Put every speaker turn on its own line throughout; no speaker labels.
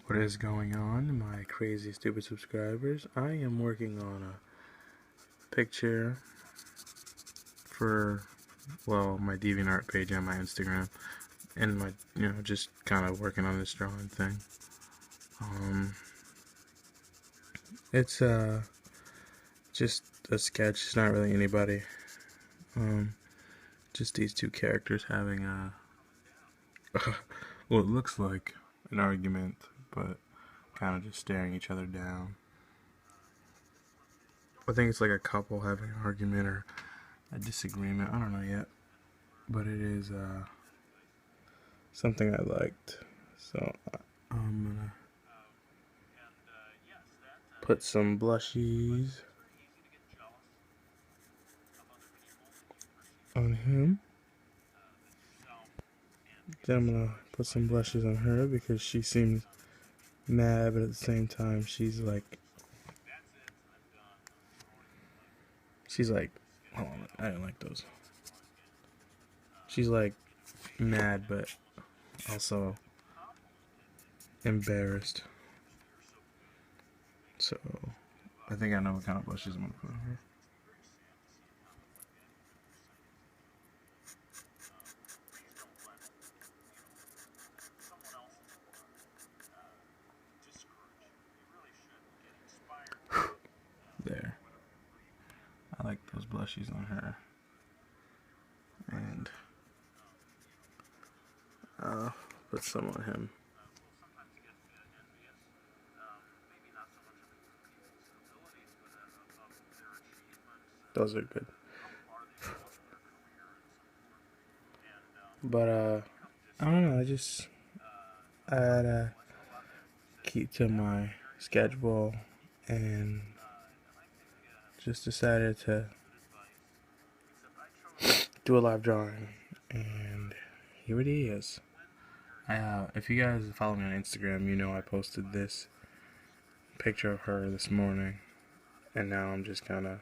What is going on, my crazy stupid subscribers? I am working on a picture for, well, my DeviantArt page and my Instagram, and my, just kind of working on this drawing thing. It's just a sketch. It's not really anybody. Just these two characters having a well, it looks like an argument, but kind of just staring each other down. I think it's like a couple having an argument or a disagreement. I don't know yet, but it is something I liked. So I'm gonna put some blushies on him. Then I'm gonna put some blushes on her because she seems mad, but at the same time she's like, hold on, I didn't like those. She's like mad, but also embarrassed. So I think I know what kind of blushes I'm gonna put on her. There. I like those blushies on her. And I'll put some on him. Those are good. But I don't know, I had to keep to my schedule and just decided to do a live drawing, and here it is. If you guys follow me on Instagram, you know I posted this picture of her this morning, and now I'm just kind of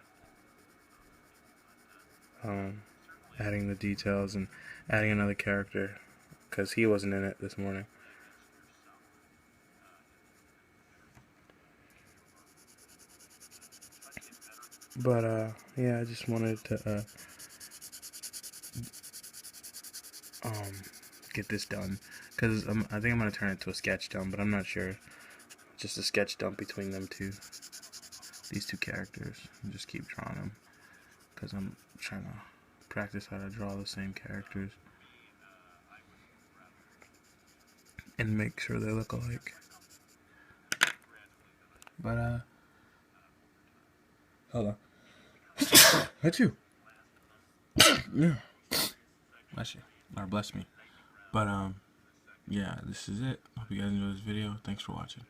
adding the details and adding another character because he wasn't in it this morning. But yeah, I just wanted to get this done because I think I'm gonna turn it to a sketch dump, but I'm not sure. Just a sketch dump between them two, these two characters, and just keep drawing them because I'm trying to practice how to draw the same characters and make sure they look alike. But hold on. That's you. Yeah. Bless you. Or bless me. But yeah, this is it. Hope you guys enjoyed this video. Thanks for watching.